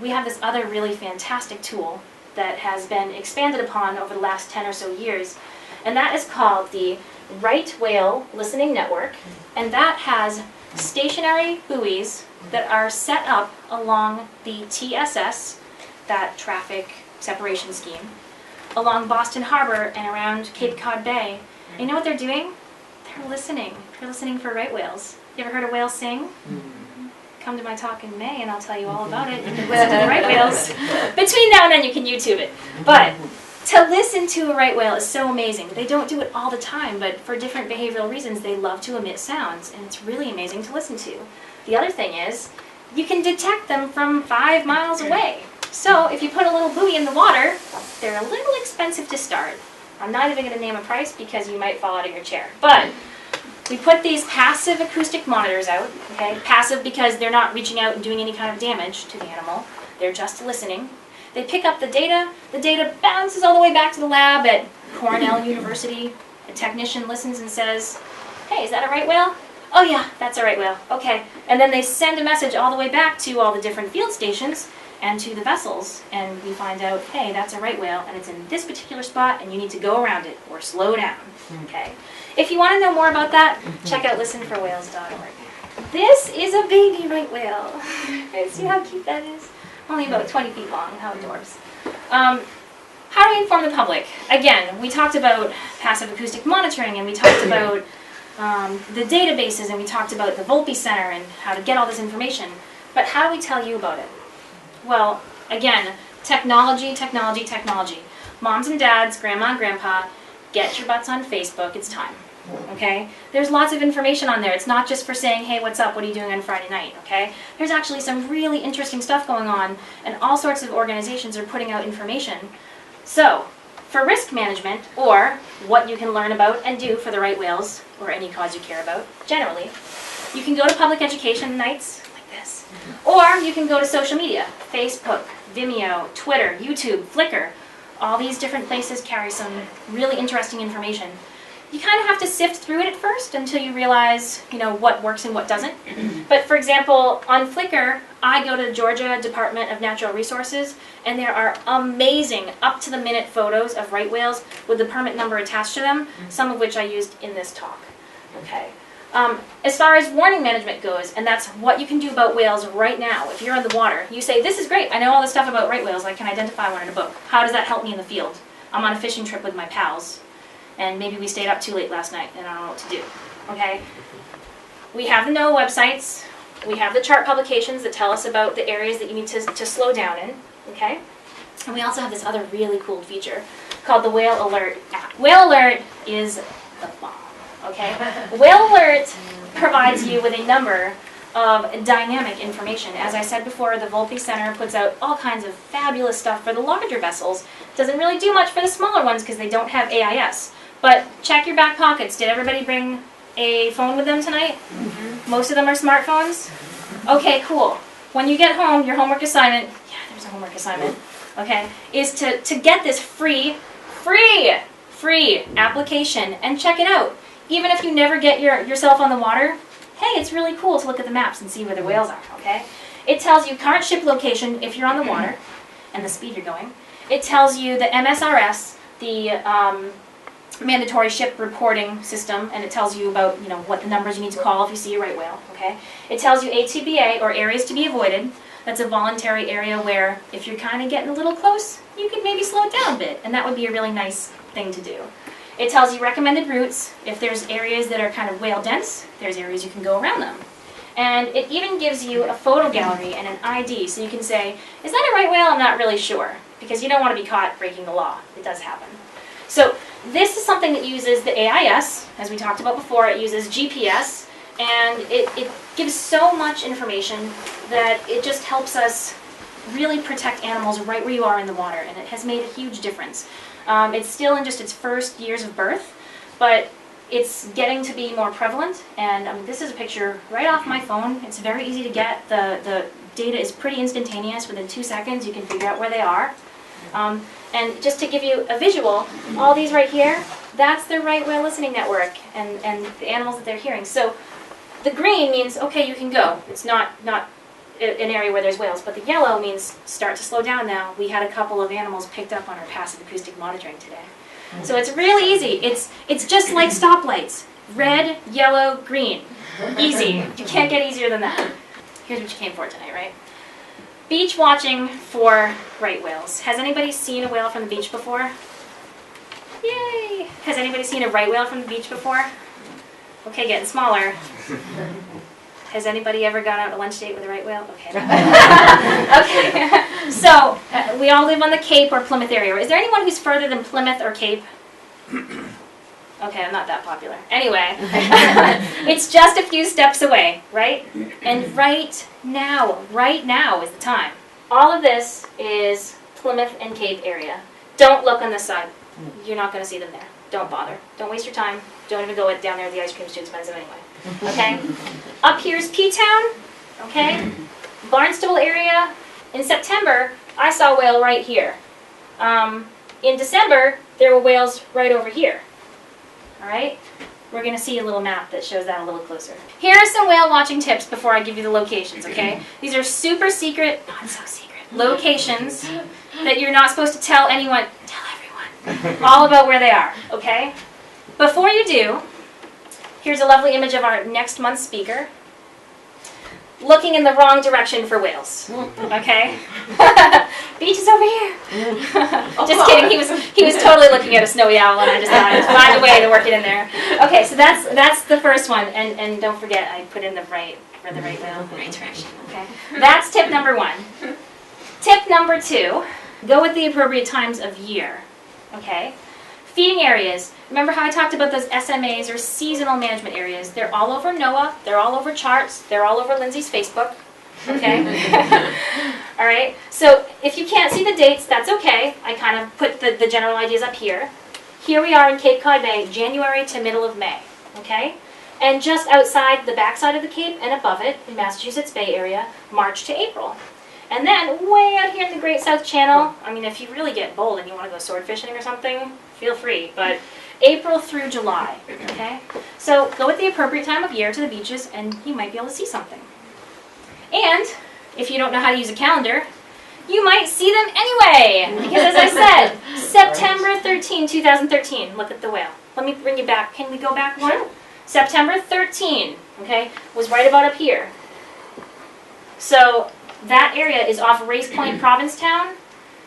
S2: we have this other really fantastic tool that has been expanded upon over the last 10 or so years, and that is called the Right Whale Listening Network, and that has stationary buoys that are set up along the TSS, that traffic separation scheme, along Boston Harbor and around Cape Cod Bay. And you know what they're doing? They're listening. They're listening for right whales. You ever heard a whale sing? Come to my talk in May and I'll tell you all about it. You can listen to the right whales. Between now and then you can YouTube it. But to listen to a right whale is so amazing. They don't do it all the time, but for different behavioral reasons they love to emit sounds, and it's really amazing to listen to. The other thing is, you can detect them from 5 miles away. So if you put a little buoy in the water, they're a little expensive to start. I'm not even going to name a price because you might fall out of your chair. But we put these passive acoustic monitors out, okay? Passive because they're not reaching out and doing any kind of damage to the animal. They're just listening. They pick up the data bounces all the way back to the lab at Cornell University. A technician listens and says, hey, is that a right whale? Oh yeah, that's a right whale. Okay. And then they send a message all the way back to all the different field stations and to the vessels, and we find out, hey, that's a right whale, and it's in this particular spot, and you need to go around it, or slow down, okay? If you want to know more about that, check out listenforwhales.org. This is a baby right whale. See how cute that is? Only about 20 feet long, how adorbs. How do we inform the public? Again, we talked about passive acoustic monitoring, and we talked about the databases, and we talked about the Volpe Center and how to get all this information. But how do we tell you about it? Well, again, technology, technology, technology. Moms and dads, grandma and grandpa, get your butts on Facebook. It's time. Okay? There's lots of information on there. It's not just for saying, hey, what's up? What are you doing on Friday night? Okay? There's actually some really interesting stuff going on, and all sorts of organizations are putting out information. So, for risk management, or what you can learn about and do for the right whales, or any cause you care about, generally, you can go to public education nights, or you can go to social media, Facebook, Vimeo, Twitter, YouTube, Flickr. All these different places carry some really interesting information. You kind of have to sift through it at first until you realize, what works and what doesn't. But for example, on Flickr, I go to the Georgia Department of Natural Resources, and there are amazing, up-to-the-minute photos of right whales with the permit number attached to them, some of which I used in this talk. Okay. As far as warning management goes, and that's what you can do about whales right now, if you're in the water, you say, this is great, I know all this stuff about right whales, I can identify one in a book. How does that help me in the field? I'm on a fishing trip with my pals, and maybe we stayed up too late last night, and I don't know what to do. Okay? We have the NOAA websites, we have the chart publications that tell us about the areas that you need to slow down in, okay? And we also have this other really cool feature called the Whale Alert app. Whale Alert is the bomb. Okay? Whale Alert provides you with a number of dynamic information. As I said before, the Volpe Center puts out all kinds of fabulous stuff for the larger vessels. Doesn't really do much for the smaller ones because they don't have AIS. But check your back pockets. Did everybody bring a phone with them tonight? Most of them are smartphones? Okay, cool. When you get home, your homework assignment, yeah, there's a homework assignment. okay, is to get this free application and check it out. Even if you never get yourself on the water, hey, it's really cool to look at the maps and see where the whales are, okay? It tells you current ship location if you're on the water and the speed you're going. It tells you the MSRS, the mandatory ship reporting system, and it tells you about, you know, what the numbers you need to call if you see a right whale, okay? It tells you A2BA, or areas to be avoided. That's a voluntary area where if you're kind of getting a little close, you could maybe slow it down a bit, and that would be a really nice thing to do. It tells you recommended routes. If there's areas that are kind of whale dense, there's areas you can go around them. And it even gives you a photo gallery and an ID, so you can say, is that a right whale? I'm not really sure, because you don't want to be caught breaking the law. It does happen. So this is something that uses the AIS, as we talked about before. It uses GPS, and it gives so much information that it just helps us really protect animals right where you are in the water, and it has made a huge difference. It's still in just its first years of birth, but it's getting to be more prevalent, and this is a picture right off my phone. It's very easy to get. The data is pretty instantaneous. Within 2 seconds, you can figure out where they are. And just to give you a visual, all these right here, that's their right whale listening network and the animals that they're hearing. So the green means, okay, you can go. It's not an area where there's whales, but the yellow means start to slow down now. We had a couple of animals picked up on our passive acoustic monitoring today. So it's really easy. It's just like stoplights. Red, yellow, green. Easy. You can't get easier than that. Here's what you came for tonight, right? Beach watching for right whales. Has anybody seen a whale from the beach before? Yay! Has anybody seen a right whale from the beach before? Okay, getting smaller. Has anybody ever gone out on a lunch date with a right whale? Okay. Okay. So, we all live on the Cape or Plymouth area. Is there anyone who's further than Plymouth or Cape? Okay, I'm not that popular. Anyway, it's just a few steps away, right? And right now is the time. All of this is Plymouth and Cape area. Don't look on this side. You're not going to see them there. Don't bother. Don't waste your time. Don't even go down there. The ice cream's too expensive anyway. Okay? Up here's P-Town. Okay? Barnstable area. In September, I saw a whale right here. In December, there were whales right over here. All right? We're going to see a little map that shows that a little closer. Here are some whale watching tips before I give you the locations, okay? These are super secret, not so secret, locations that you're not supposed to tell anyone, tell everyone, all about where they are, okay? Before you do, here's a lovely image of our next month's speaker, looking in the wrong direction for whales, okay? Beach is over here. Just kidding, he was totally looking at a snowy owl, and I just thought I'd find a way to work it in there. Okay, so that's the first one, and don't forget I put in the right whale, the right direction, okay? That's tip number 1. Tip number 2, go with the appropriate times of year, okay? Feeding areas. Remember how I talked about those SMAs, or seasonal management areas? They're all over NOAA, they're all over charts, they're all over Lindsay's Facebook. Okay? All right? So if you can't see the dates, that's okay. I kind of put the general ideas up here. Here we are in Cape Cod Bay, January to middle of May. Okay? And just outside the backside of the Cape and above it, in Massachusetts Bay Area, March to April. And then way out here in the Great South Channel, I mean, if you really get bold and you want to go sword fishing or something, feel free. But April through July, okay? So go at the appropriate time of year to the beaches, and you might be able to see something. And if you don't know how to use a calendar, you might see them anyway. Because as I said, September 13, 2013, look at the whale. Let me bring you back. Can we go back one? Sure. September 13, okay, was right about up here. So that area is off Race Point, Provincetown.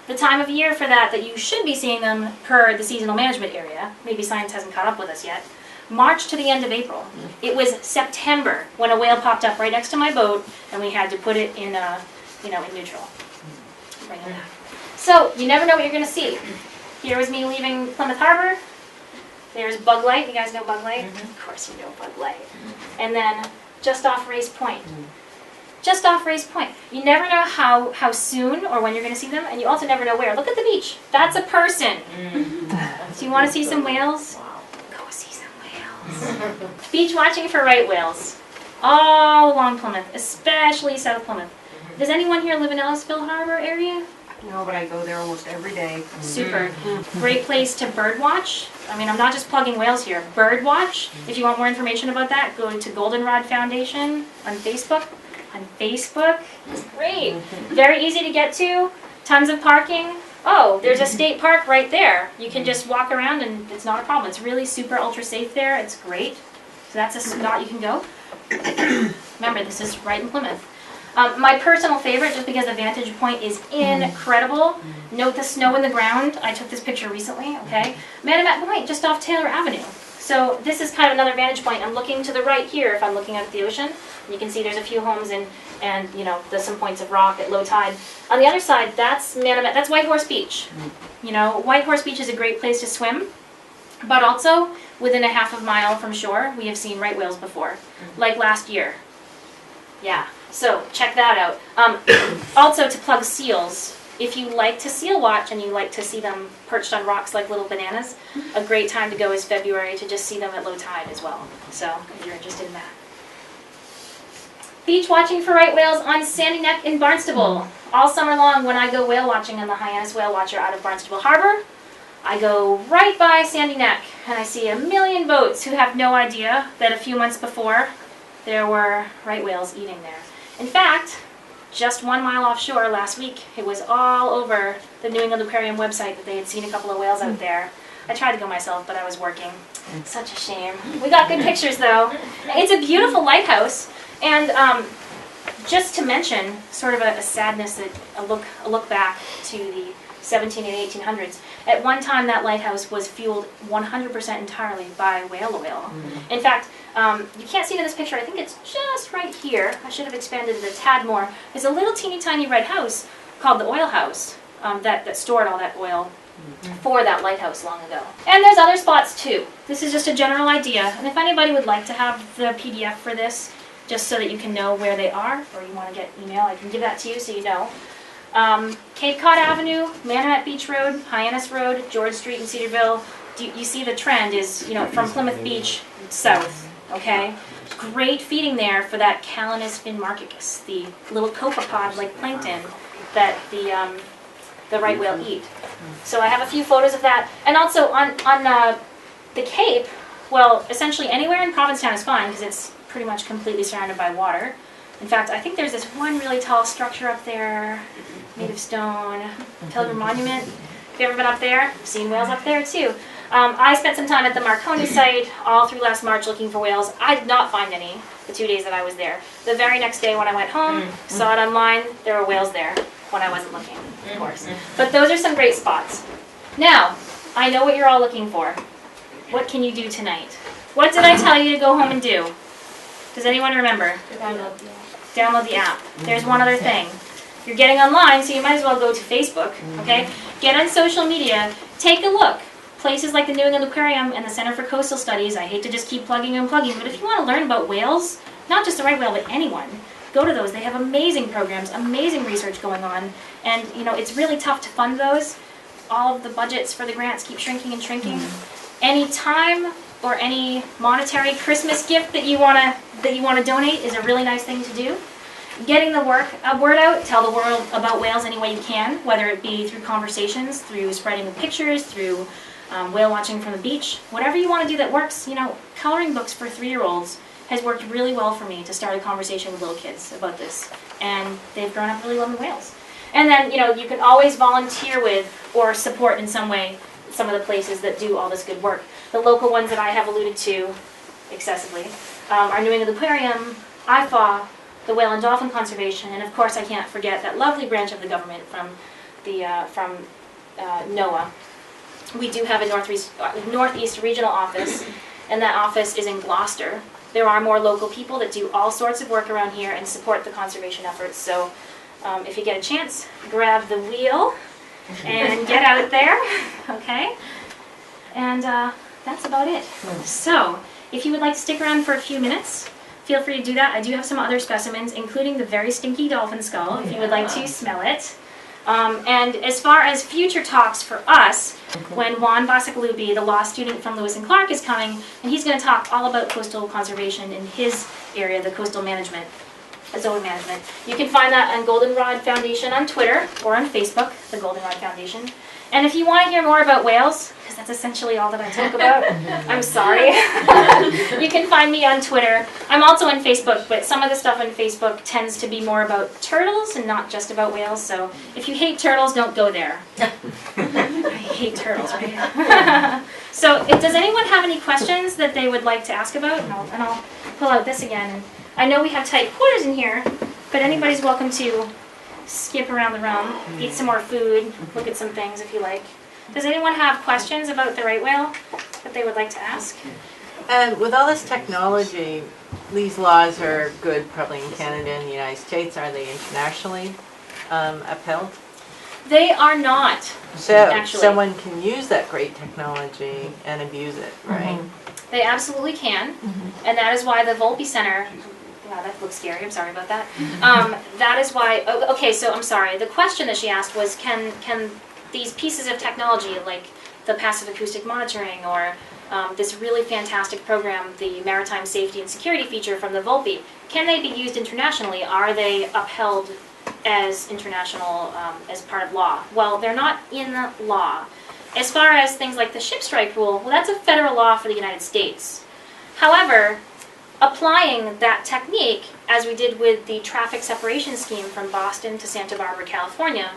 S2: The time of year for that you should be seeing them per the seasonal management area. Maybe science hasn't caught up with us yet. March to the end of April. It was September when a whale popped up right next to my boat, and we had to put it in, in neutral. Bring it back. So you never know what you're going to see. Here was me leaving Plymouth Harbor. There's Bug Light. You guys know Bug Light? Of course you know Bug Light. And then just off Race Point. Just off Race Point. You never know how soon or when you're going to see them, and you also never know where. Look at the beach. That's a person. So you want to see some whales? Go see some whales. Beach watching for right whales. All along Plymouth, especially South Plymouth. Does anyone here live in Ellisville Harbor area?
S3: No, but I go there almost every day.
S2: Super. Great place to bird watch. I mean, I'm not just plugging whales here. Bird watch. If you want more information about that, go to Goldenrod Foundation on Facebook. It's great. Very easy to get to. Tons of parking. Oh, there's a state park right there. You can just walk around and it's not a problem. It's really super ultra safe there. It's great. So that's a spot you can go. Remember, this is right in Plymouth. My personal favorite, just because the vantage point is incredible. Note the snow in the ground. I took this picture recently, okay? Manamet Point, just off Taylor Avenue. So this is kind of another vantage point. I'm looking to the right here if I'm looking out at the ocean. You can see there's a few homes and you know, there's some points of rock at low tide. On the other side, that's Manamet, that's White Horse Beach. You know, White Horse Beach is a great place to swim, but also within a half a mile from shore, we have seen right whales before, like last year. Yeah, so check that out. Also to plug seals. If you like to seal watch and you like to see them perched on rocks like little bananas, a great time to go is February to just see them at low tide as well. So if you're interested in that. Beach watching for right whales on Sandy Neck in Barnstable. All summer long when I go whale watching on the Hyannis Whale Watcher out of Barnstable Harbor, I go right by Sandy Neck and I see a million boats who have no idea that a few months before there were right whales eating there. In fact, just 1 mile offshore last week, it was all over the New England Aquarium website that they had seen a couple of whales out there. I tried to go myself, but I was working. Such a shame. We got good pictures though. It's a beautiful lighthouse, and just to mention, sort of a sadness, that a look back to the 17 and 1800s. At one time, that lighthouse was fueled 100% entirely by whale oil. In fact, you can't see it in this picture. I think it's just right here. I should have expanded it a tad more. There's a little teeny tiny red house called the oil house that stored all that oil for that lighthouse long ago. And there's other spots too. This is just a general idea. And if anybody would like to have the PDF for this, just so that you can know where they are, or you want to get email, I can give that to you so you know. Cape Cod Avenue, Manamet Beach Road, Hyannis Road, George Street in Cedarville. You see the trend is, you know, from Plymouth Beach south, okay? Great feeding there for that Calanus finmarchicus, the little copepod-like plankton that the right whale eat. So I have a few photos of that. And also on the Cape, well, essentially anywhere in Provincetown is fine because it's pretty much completely surrounded by water. In fact, I think there's this one really tall structure up there, made of stone, Pilgrim Monument. Have you ever been up there? Seen whales up there too. I spent some time at the Marconi site all through last March looking for whales. I did not find any the 2 days that I was there. The very next day when I went home, saw it online, there were whales there when I wasn't looking, of course. But those are some great spots. Now, I know what you're all looking for. What can you do tonight? What did I tell you to go home and do? Does anyone remember? Download the app. There's one other thing. You're getting online, so you might as well go to Facebook, okay? Get on social media. Take a look. Places like the New England Aquarium and the Center for Coastal Studies, I hate to just keep plugging and plugging, but if you want to learn about whales, not just the right whale, but anyone, go to those. They have amazing programs, amazing research going on, and you know, it's really tough to fund those. All of the budgets for the grants keep shrinking and shrinking. Any time or any monetary Christmas gift that you want to donate is a really nice thing to do. Getting the word out, tell the world about whales any way you can, whether it be through conversations, through spreading the pictures, through whale watching from the beach, whatever you want to do that works. You know, coloring books for 3-year-olds has worked really well for me to start a conversation with little kids about this, and they've grown up really loving whales. And then, you know, you can always volunteer with or support in some way some of the places that do all this good work. The local ones that I have alluded to excessively are New England Aquarium, IFAW, the Whale and Dolphin Conservation, and of course I can't forget that lovely branch of the government from NOAA. We do have a Northeast Regional Office, and that office is in Gloucester. There are more local people that do all sorts of work around here and support the conservation efforts, so if you get a chance, grab the wheel and get out there, okay? And that's about it. So, if you would like to stick around for a few minutes, feel free to do that. I do have some other specimens, including the very stinky dolphin skull, if you would like to smell it. And as far as future talks for us, when Juan Basakalupi, the law student from Lewis and Clark, is coming, and he's going to talk all about coastal conservation in his area, the coastal management. zone management. You can find that on Goldenrod Foundation on Twitter or on Facebook, the Goldenrod Foundation. And if you want to hear more about whales, because that's essentially all that I talk about, I'm sorry, you can find me on Twitter. I'm also on Facebook, but some of the stuff on Facebook tends to be more about turtles and not just about whales. So if you hate turtles, don't go there. I hate turtles, right? So does anyone have any questions that they would like to ask about? And I'll pull out this again. I know we have tight quarters in here, but anybody's welcome to skip around the room, eat some more food, look at some things if you like. Does anyone have questions about the right whale that they would like to ask?
S4: And with all this technology, these laws are good probably in Canada and the United States. Are they internationally upheld?
S2: They are not,
S4: So
S2: actually.
S4: someone can use that great technology and abuse it, right?
S2: They absolutely can, and that is why the Volpe Center, wow, that looks scary, I'm sorry about that. That is why, okay, so I'm sorry, the question that she asked was can these pieces of technology like the passive acoustic monitoring or this really fantastic program, the Maritime Safety and Security feature from the Volpe, can they be used internationally? Are they upheld as international, as part of law? Well, they're not in the law. As far as things like the ship strike rule, well, that's a federal law for the United States. However, applying that technique, as we did with the traffic separation scheme from Boston to Santa Barbara, California,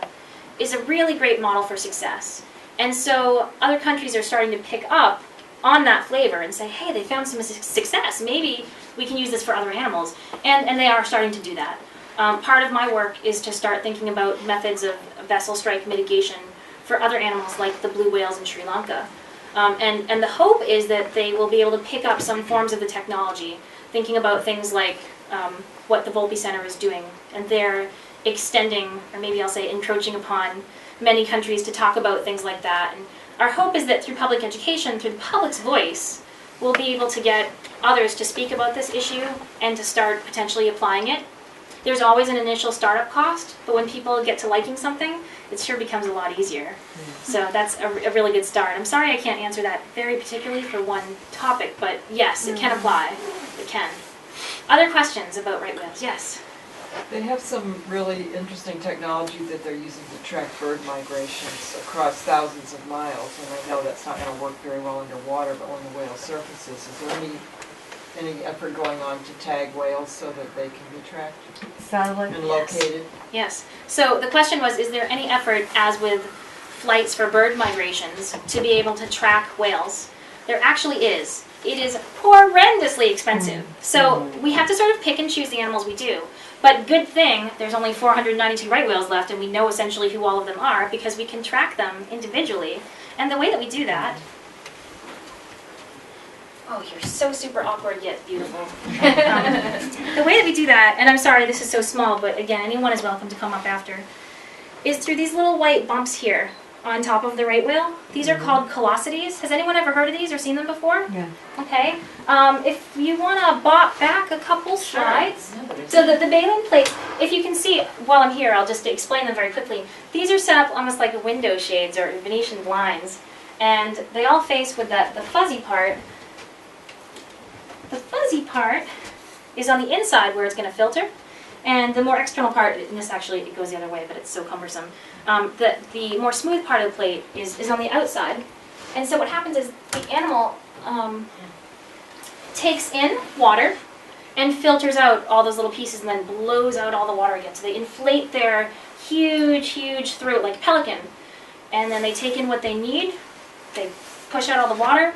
S2: is a really great model for success. And so other countries are starting to pick up on that flavor and say, hey, they found some success. Maybe we can use this for other animals. And they are starting to do that. Part of my work is to start thinking about methods of vessel strike mitigation for other animals like the blue whales in Sri Lanka. And the hope is that they will be able to pick up some forms of the technology, thinking about things like what the Volpe Center is doing, and they're extending, or maybe I'll say encroaching upon, many countries to talk about things like that. And our hope is that through public education, through the public's voice, we'll be able to get others to speak about this issue and to start potentially applying it. There's always an initial startup cost, but when people get to liking something, it sure becomes a lot easier. So that's a really good start. I'm sorry I can't answer that very particularly for one topic, but yes, it can apply. It can. Other questions about right whales? Yes?
S5: They have some really interesting technology that they're using to track bird migrations across thousands of miles, and I know that's not going to work very well underwater, but on the whale surfaces, is there any effort going on to tag whales so that they can be tracked
S3: Satellite.
S5: and located?
S2: Yes. So the question was, is there any effort, as with flights for bird migrations, to be able to track whales? There actually is. It is horrendously expensive. So we have to sort of pick and choose the animals we do. But good thing, there's only 492 right whales left, and we know essentially who all of them are because we can track them individually. And the way that we do that, oh, you're so super awkward yet beautiful. The way that we do that, and I'm sorry this is so small, but again, anyone is welcome to come up after, is through these little white bumps here on top of the right whale. These are called callosities. Has anyone ever heard of these or seen them before?
S3: Yeah.
S2: Okay. If you want to bop back a couple slides. So the baleen plates, if you can see while I'm here, I'll just explain them very quickly. These are set up almost like window shades or Venetian blinds, and they all face with the fuzzy part. The fuzzy part is on the inside where it's going to filter, and the more external part, and this actually it goes the other way, but it's so cumbersome. The more smooth part of the plate is on the outside, and so what happens is the animal takes in water and filters out all those little pieces and then blows out all the water again. So they inflate their huge throat like a pelican, and then they take in what they need, they push out all the water,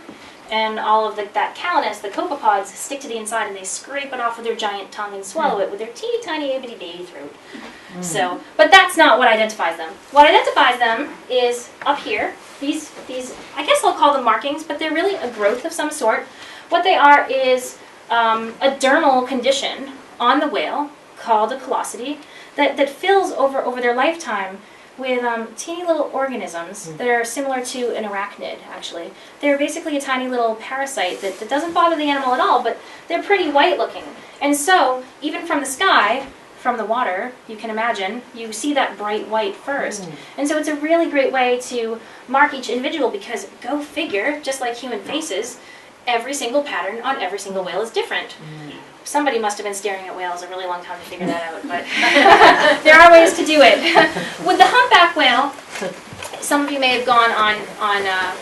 S2: and all of that calenus, the copepods, stick to the inside, and they scrape it off with their giant tongue and swallow it with their teeny tiny itty bitty throat. So, but that's not what identifies them. What identifies them is up here. These I guess I'll call them markings, but they're really a growth of some sort. What they are is a dermal condition on the whale called a callosity that fills over their lifetime with teeny little organisms that are similar to an arachnid, actually. They're basically a tiny little parasite that doesn't bother the animal at all, but they're pretty white looking. And so, even from the sky, from the water, you can imagine, you see that bright white first. And so it's a really great way to mark each individual because, go figure, just like human faces, every single pattern on every single whale is different. Somebody must have been staring at whales a really long time to figure that out, but there are ways to do it. With the humpback whale, some of you may have gone on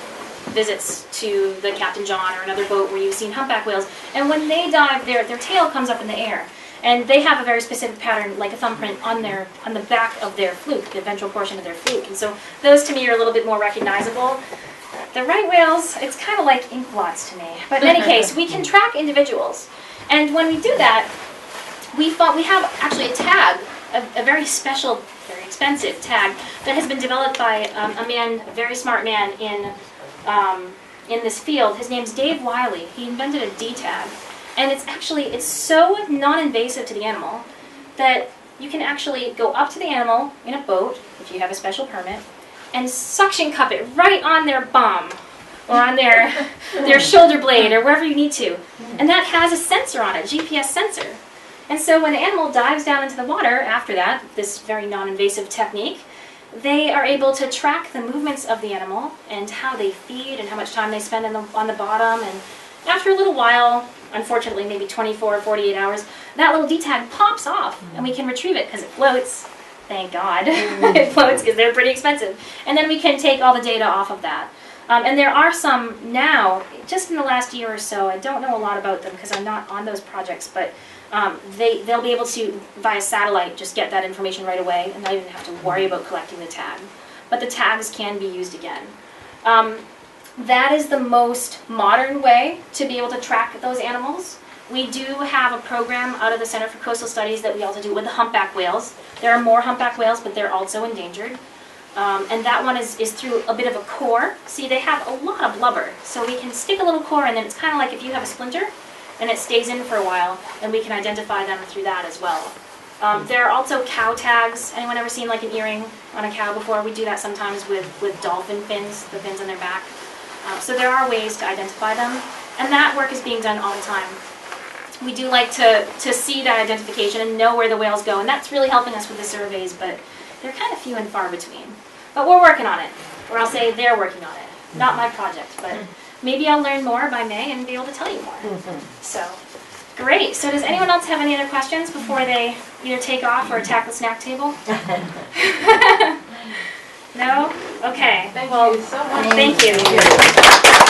S2: visits to the Captain John or another boat where you've seen humpback whales, and when they dive, their tail comes up in the air. And they have a very specific pattern, like a thumbprint, on the back of their fluke, the ventral portion of their fluke. And so those to me are a little bit more recognizable. The right whales, it's kind of like ink blots to me. But in any case, we can track individuals. And when we do that, we have actually a tag, a very special, very expensive tag that has been developed by a very smart man in this field. His name's Dave Wiley. He invented a D tag. And it's so non-invasive to the animal that you can actually go up to the animal in a boat, if you have a special permit, and suction cup it right on their bum or on their shoulder blade or wherever you need to. And that has a sensor on it, GPS sensor. And so when the animal dives down into the water after that, this very non-invasive technique, they are able to track the movements of the animal and how they feed and how much time they spend on the bottom. And after a little while, unfortunately maybe 24 or 48 hours, that little D-tag pops off and we can retrieve it because it floats. Thank God. It floats because they're pretty expensive. And then we can take all the data off of that. And there are some now, just in the last year or so, I don't know a lot about them because I'm not on those projects, but they'll be able to, via satellite, just get that information right away and not even have to worry about collecting the tag. But the tags can be used again. That is the most modern way to be able to track those animals. We do have a program out of the Center for Coastal Studies that we also do with the humpback whales. There are more humpback whales, but they're also endangered. And that one is through a bit of a core. See, they have a lot of blubber, so we can stick a little core and then it's kind of like if you have a splinter and it stays in for a while, and we can identify them through that as well. There are also cow tags. Anyone ever seen like an earring on a cow before? We do that sometimes with dolphin fins, the fins on their back. So there are ways to identify them, and that work is being done all the time. We do like to see that identification and know where the whales go, and that's really helping us with the surveys, but they're kind of few and far between. But we're working on it, or I'll say they're working on it. Not my project, but maybe I'll learn more by May and be able to tell you more. So, great. So does anyone else have any other questions before they either take off or attack the snack table? No? Okay.
S4: Thank you so much.
S2: Thank you.